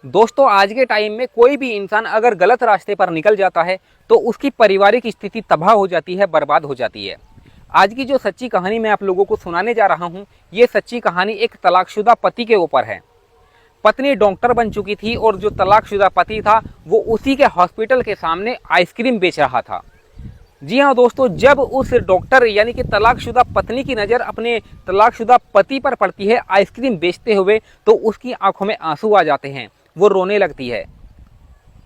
दोस्तों, आज के टाइम में कोई भी इंसान अगर गलत रास्ते पर निकल जाता है तो उसकी पारिवारिक स्थिति तबाह हो जाती है, बर्बाद हो जाती है। आज की जो सच्ची कहानी मैं आप लोगों को सुनाने जा रहा हूँ, ये सच्ची कहानी एक तलाकशुदा पति के ऊपर है। पत्नी डॉक्टर बन चुकी थी और जो तलाकशुदा पति था वो उसी के हॉस्पिटल के सामने आइसक्रीम बेच रहा था। जी हाँ दोस्तों, जब उस डॉक्टर यानी कि तलाकशुदा पत्नी की नज़र अपने तलाकशुदा पति पर पड़ती है आइसक्रीम बेचते हुए, तो उसकी आंखों में आंसू आ जाते हैं, वो रोने लगती है।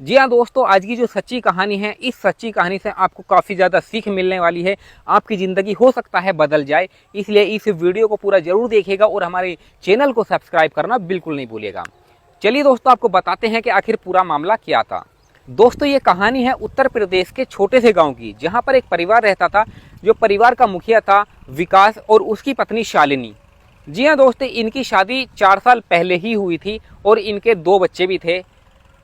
जी हाँ दोस्तों, आज की जो सच्ची कहानी है, इस सच्ची कहानी से आपको काफ़ी ज़्यादा सीख मिलने वाली है। आपकी ज़िंदगी हो सकता है बदल जाए, इसलिए इस वीडियो को पूरा ज़रूर देखिएगा और हमारे चैनल को सब्सक्राइब करना बिल्कुल नहीं भूलिएगा। चलिए दोस्तों, आपको बताते हैं कि आखिर पूरा मामला क्या था। दोस्तों, ये कहानी है उत्तर प्रदेश के छोटे से गांव की, जहां पर एक परिवार रहता था। जो परिवार का मुखिया था विकास और उसकी पत्नी शालिनी। जी हाँ दोस्तों, इनकी शादी 4 साल पहले ही हुई थी और इनके 2 बच्चे भी थे,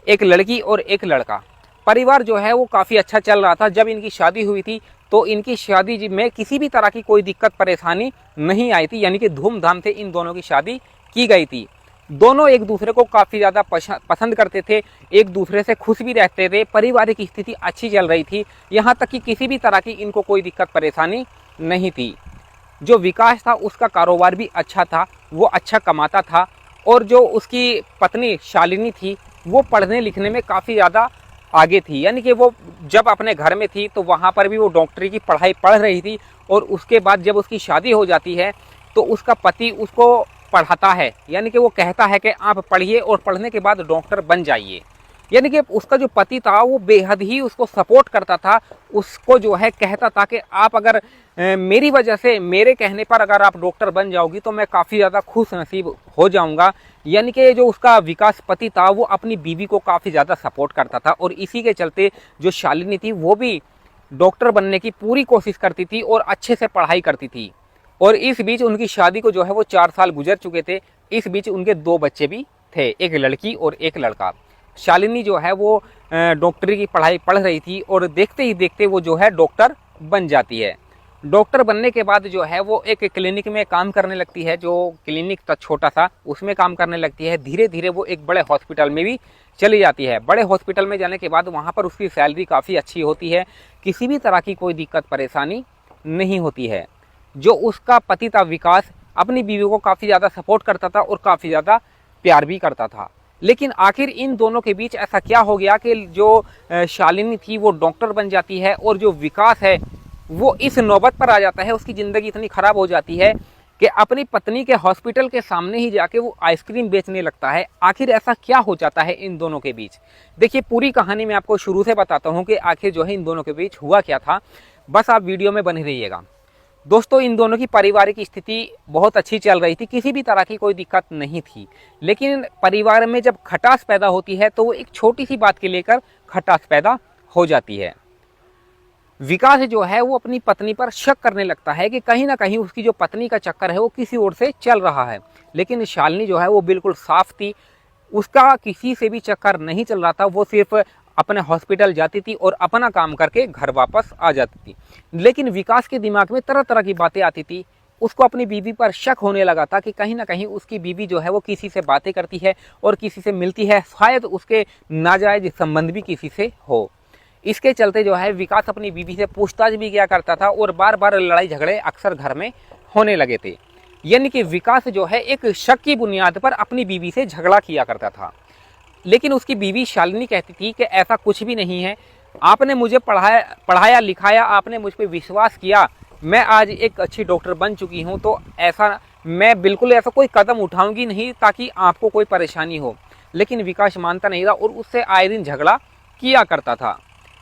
एक लड़की और एक लड़का। परिवार जो है वो काफ़ी अच्छा चल रहा था। जब इनकी शादी हुई थी तो इनकी शादी में किसी भी तरह की कोई दिक्कत परेशानी नहीं आई थी, यानी कि धूमधाम से इन दोनों की शादी की गई थी। दोनों एक दूसरे को काफ़ी ज़्यादा पसंद करते थे, एक दूसरे से खुश भी रहते थे, पारिवारिक स्थिति अच्छी चल रही थी, यहाँ तक कि किसी भी तरह की इनको कोई दिक्कत परेशानी नहीं थी। जो विकास था उसका कारोबार भी अच्छा था, वो अच्छा कमाता था। और जो उसकी पत्नी शालिनी थी वो पढ़ने लिखने में काफ़ी ज़्यादा आगे थी, यानी कि वो जब अपने घर में थी तो वहाँ पर भी वो डॉक्टरी की पढ़ाई पढ़ रही थी। और उसके बाद जब उसकी शादी हो जाती है तो उसका पति उसको पढ़ाता है, यानी कि वो कहता है कि आप पढ़िए और पढ़ने के बाद डॉक्टर बन जाइए। यानी कि उसका जो पति था वो बेहद ही उसको सपोर्ट करता था। उसको जो है कहता था कि आप अगर मेरी वजह से, मेरे कहने पर अगर आप डॉक्टर बन जाओगी तो मैं काफ़ी ज़्यादा खुश नसीब हो जाऊंगा। यानी कि जो उसका विकास पति था वो अपनी बीवी को काफ़ी ज़्यादा सपोर्ट करता था। और इसी के चलते जो शालिनी थी वो भी डॉक्टर बनने की पूरी कोशिश करती थी और अच्छे से पढ़ाई करती थी। और इस बीच उनकी शादी को जो है वो 4 साल गुजर चुके थे। इस बीच उनके 2 बच्चे भी थे, एक लड़की और एक लड़का। शालिनी जो है वो डॉक्टरी की पढ़ाई पढ़ रही थी और देखते ही देखते वो जो है डॉक्टर बन जाती है। डॉक्टर बनने के बाद जो है वो एक क्लिनिक में काम करने लगती है। जो क्लिनिक था छोटा सा, उसमें काम करने लगती है। धीरे धीरे वो एक बड़े हॉस्पिटल में भी चली जाती है। बड़े हॉस्पिटल में जाने के बाद वहाँ पर उसकी सैलरी काफ़ी अच्छी होती है, किसी भी तरह की कोई दिक्कत परेशानी नहीं होती है। जो उसका पति था विकास, अपनी बीवी को काफ़ी ज़्यादा सपोर्ट करता था और काफ़ी ज़्यादा प्यार भी करता था। लेकिन आखिर इन दोनों के बीच ऐसा क्या हो गया कि जो शालिनी थी वो डॉक्टर बन जाती है और जो विकास है वो इस नौबत पर आ जाता है। उसकी ज़िंदगी इतनी ख़राब हो जाती है कि अपनी पत्नी के हॉस्पिटल के सामने ही जाके वो आइसक्रीम बेचने लगता है। आखिर ऐसा क्या हो जाता है इन दोनों के बीच? देखिए, पूरी कहानी मैं आपको शुरू से बताता हूँ कि आखिर जो है इन दोनों के बीच हुआ क्या था। बस आप वीडियो में बने रहिएगा। दोस्तों, इन दोनों की पारिवारिक स्थिति बहुत अच्छी चल रही थी, किसी भी तरह की कोई दिक्कत नहीं थी। लेकिन परिवार में जब खटास पैदा होती है तो वो एक छोटी सी बात के लेकर खटास पैदा हो जाती है। विकास जो है वो अपनी पत्नी पर शक करने लगता है कि कहीं ना कहीं उसकी जो पत्नी का चक्कर है वो किसी और से चल रहा है। लेकिन शालिनी जो है वो बिल्कुल साफ थी, उसका किसी से भी चक्कर नहीं चल रहा था। वो सिर्फ अपने हॉस्पिटल जाती थी और अपना काम करके घर वापस आ जाती थी। लेकिन विकास के दिमाग में तरह तरह की बातें आती थी। उसको अपनी बीवी पर शक होने लगा था कि कहीं ना कहीं उसकी बीवी जो है वो किसी से बातें करती है और किसी से मिलती है, शायद उसके नाजायज संबंध भी किसी से हो। इसके चलते जो है विकास अपनी बीवी से पूछताछ भी किया करता था और बार बार लड़ाई झगड़े अक्सर घर में होने लगे थे। यानी कि विकास जो है एक शक की बुनियाद पर अपनी बीवी से झगड़ा किया करता था। लेकिन उसकी बीवी शालिनी कहती थी कि ऐसा कुछ भी नहीं है, आपने मुझे पढ़ाया लिखाया, आपने मुझ पर विश्वास किया, मैं आज एक अच्छी डॉक्टर बन चुकी हूँ, तो ऐसा मैं बिल्कुल ऐसा कोई कदम उठाऊंगी नहीं ताकि आपको कोई परेशानी हो। लेकिन विकास मानता नहीं था और उससे आए दिन झगड़ा किया करता था।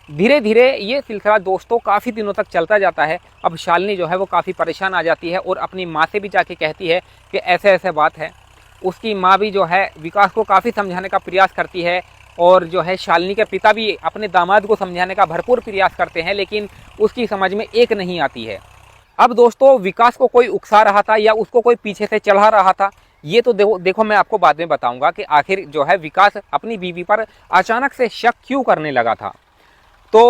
धीरे धीरे ये सिलसिला दोस्तों काफ़ी दिनों तक चलता जाता है। अब शालिनी जो है वो काफ़ी परेशान आ जाती है और अपनी माँ से भी जाके कहती है कि ऐसे ऐसे बात है। उसकी माँ भी जो है विकास को काफ़ी समझाने का प्रयास करती है और जो है शालिनी के पिता भी अपने दामाद को समझाने का भरपूर प्रयास करते हैं, लेकिन उसकी समझ में एक नहीं आती है। अब दोस्तों, विकास को कोई उकसा रहा था या उसको कोई पीछे से चढ़ा रहा था, ये तो देखो मैं आपको बाद में बताऊंगा कि आखिर जो है विकास अपनी बीवी पर अचानक से शक क्यों करने लगा था। तो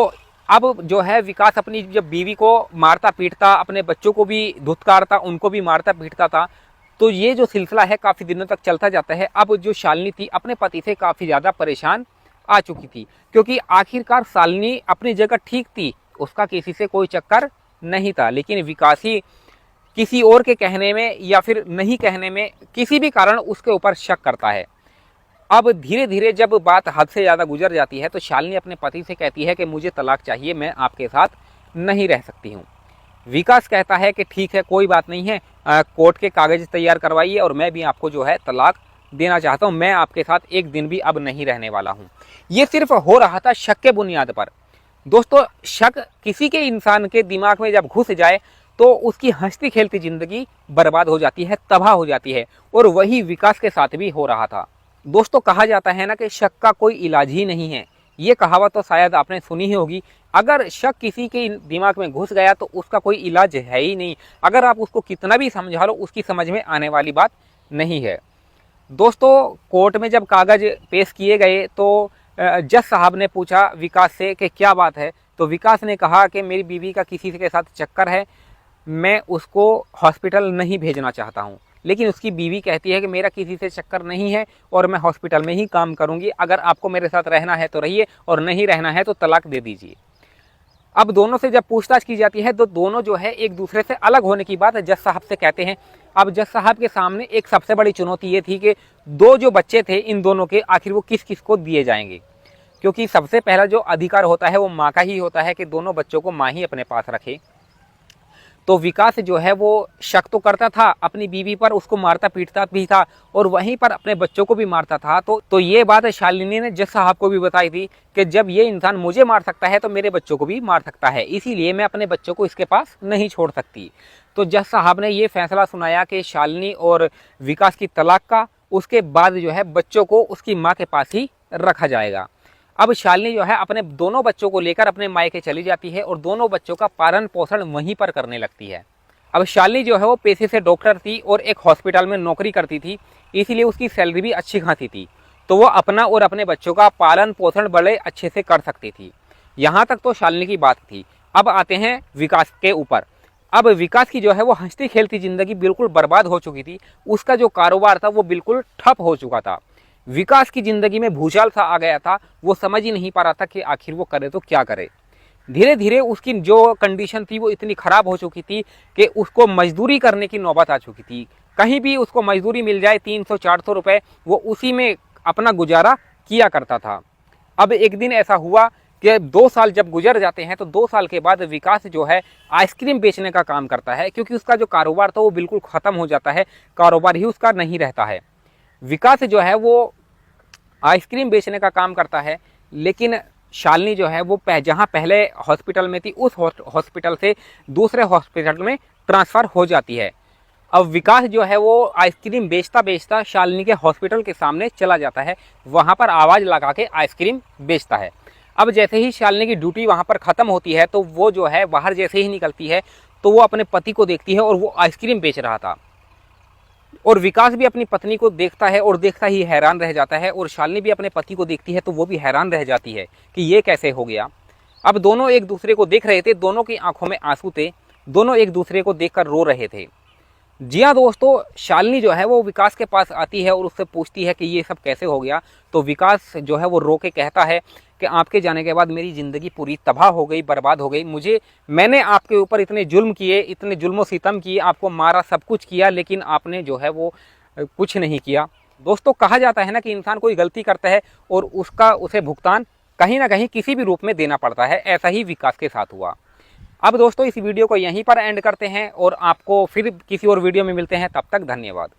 अब जो है विकास अपनी जब बीवी को मारता पीटता, अपने बच्चों को भी धुतकारता, उनको भी मारता पीटता था, तो ये जो सिलसिला है काफ़ी दिनों तक चलता जाता है। अब जो शालिनी थी अपने पति से काफ़ी ज़्यादा परेशान आ चुकी थी, क्योंकि आखिरकार शालिनी अपनी जगह ठीक थी, उसका किसी से कोई चक्कर नहीं था, लेकिन विकास ही किसी और के कहने में या फिर नहीं कहने में किसी भी कारण उसके ऊपर शक करता है। अब धीरे धीरे जब बात हद से ज़्यादा गुजर जाती है तो शालिनी अपने पति से कहती है कि मुझे तलाक चाहिए, मैं आपके साथ नहीं रह सकती हूँ। विकास कहता है कि ठीक है, कोई बात नहीं है, कोर्ट के कागज तैयार करवाइए और मैं भी आपको जो है तलाक देना चाहता हूँ, मैं आपके साथ एक दिन भी अब नहीं रहने वाला हूँ। ये सिर्फ हो रहा था शक के बुनियाद पर। दोस्तों, शक किसी के इंसान के दिमाग में जब घुस जाए तो उसकी हंसती खेलती जिंदगी बर्बाद हो जाती है, तबाह हो जाती है, और वही विकास के साथ भी हो रहा था। दोस्तों, कहा जाता है ना कि शक का कोई इलाज ही नहीं है। ये कहावत तो शायद आपने सुनी ही होगी। अगर शक किसी के दिमाग में घुस गया तो उसका कोई इलाज है ही नहीं। अगर आप उसको कितना भी समझा लो, उसकी समझ में आने वाली बात नहीं है। दोस्तों, कोर्ट में जब कागज पेश किए गए तो जज साहब ने पूछा विकास से कि क्या बात है, तो विकास ने कहा कि मेरी बीवी का किसी के साथ चक्कर है, मैं उसको हॉस्पिटल नहीं भेजना चाहता हूँ। लेकिन उसकी बीवी कहती है कि मेरा किसी से चक्कर नहीं है और मैं हॉस्पिटल में ही काम करूँगी, अगर आपको मेरे साथ रहना है तो रहिए और नहीं रहना है तो तलाक दे दीजिए। अब दोनों से जब पूछताछ की जाती है तो दोनों जो है एक दूसरे से अलग होने की बात जज साहब से कहते हैं। अब जज साहब के सामने एक सबसे बड़ी चुनौती ये थी कि दो जो बच्चे थे इन दोनों के आखिर वो किस किस को दिए जाएंगे, क्योंकि सबसे पहला जो अधिकार होता है वो माँ का ही होता है कि दोनों बच्चों को माँ ही अपने पास रखे। तो विकास जो है वो शक तो करता था अपनी बीवी पर, उसको मारता पीटता भी था और वहीं पर अपने बच्चों को भी मारता था। तो ये बात शालिनी ने जज साहब को भी बताई थी कि जब ये इंसान मुझे मार सकता है तो मेरे बच्चों को भी मार सकता है, इसीलिए मैं अपने बच्चों को इसके पास नहीं छोड़ सकती। तो जज साहब ने ये फैसला सुनाया कि शालिनी और विकास की तलाक का, उसके बाद जो है बच्चों को उसकी माँ के पास ही रखा जाएगा। अब शालिनी जो है अपने दोनों बच्चों को लेकर अपने मायके चली जाती है और दोनों बच्चों का पालन पोषण वहीं पर करने लगती है। अब शालिनी जो है वो पेशे से डॉक्टर थी और एक हॉस्पिटल में नौकरी करती थी, इसीलिए उसकी सैलरी भी अच्छी खासी थी, तो वो अपना और अपने बच्चों का पालन पोषण बड़े अच्छे से कर सकती थी। यहाँ तक तो शालिनी की बात थी। अब आते हैं विकास के ऊपर। अब विकास की जो है वो हंसती खेलती जिंदगी बिल्कुल बर्बाद हो चुकी थी, उसका जो कारोबार था वो बिल्कुल ठप हो चुका था। विकास की जिंदगी में भूचाल सा आ गया था, वो समझ ही नहीं पा रहा था कि आखिर वो करे तो क्या करे। धीरे धीरे उसकी जो कंडीशन थी वो इतनी खराब हो चुकी थी कि उसको मजदूरी करने की नौबत आ चुकी थी। कहीं भी उसको मजदूरी मिल जाए 300-400 रुपए, वो उसी में अपना गुजारा किया करता था। अब एक दिन ऐसा हुआ कि 2 साल जब गुजर जाते हैं तो 2 साल के बाद विकास जो है आइसक्रीम बेचने का काम करता है, क्योंकि उसका जो कारोबार था वो बिल्कुल ख़त्म हो जाता है, कारोबार ही उसका नहीं रहता है। विकास जो है वो आइसक्रीम बेचने का काम करता है, लेकिन शालिनी जो है वो जहाँ पहले हॉस्पिटल में थी उस हॉस्पिटल से दूसरे हॉस्पिटल में ट्रांसफ़र हो जाती है। अब विकास जो है वो आइसक्रीम बेचता बेचता शालिनी के हॉस्पिटल के सामने चला जाता है, वहाँ पर आवाज़ लगा के आइसक्रीम बेचता है। अब जैसे ही शालिनी की ड्यूटी वहाँ पर ख़त्म होती है तो वो जो है बाहर जैसे ही निकलती है तो वो अपने पति को देखती है और वो आइसक्रीम बेच रहा था, और विकास भी अपनी पत्नी को देखता है और देखता ही हैरान रह जाता है, और शालिनी भी अपने पति को देखती है तो वो भी हैरान रह जाती है कि ये कैसे हो गया। अब दोनों एक दूसरे को देख रहे थे, दोनों की आंखों में आंसू थे, दोनों एक दूसरे को देखकर रो रहे थे। जी हाँ दोस्तों, शालिनी जो है वो विकास के पास आती है और उससे पूछती है कि ये सब कैसे हो गया। तो विकास जो है वो रो के कहता है कि आपके जाने के बाद मेरी ज़िंदगी पूरी तबाह हो गई, बर्बाद हो गई। मैंने आपके ऊपर इतने जुल्म किए, इतने जुल्म सितम किए, आपको मारा, सब कुछ किया, लेकिन आपने जो है वो कुछ नहीं किया। दोस्तों, कहा जाता है ना कि इंसान कोई गलती करता है और उसे भुगतान कहीं ना कहीं किसी भी रूप में देना पड़ता है। ऐसा ही विकास के साथ हुआ। अब दोस्तों, इस वीडियो को यहीं पर एंड करते हैं और आपको फिर किसी और वीडियो में मिलते हैं। तब तक धन्यवाद।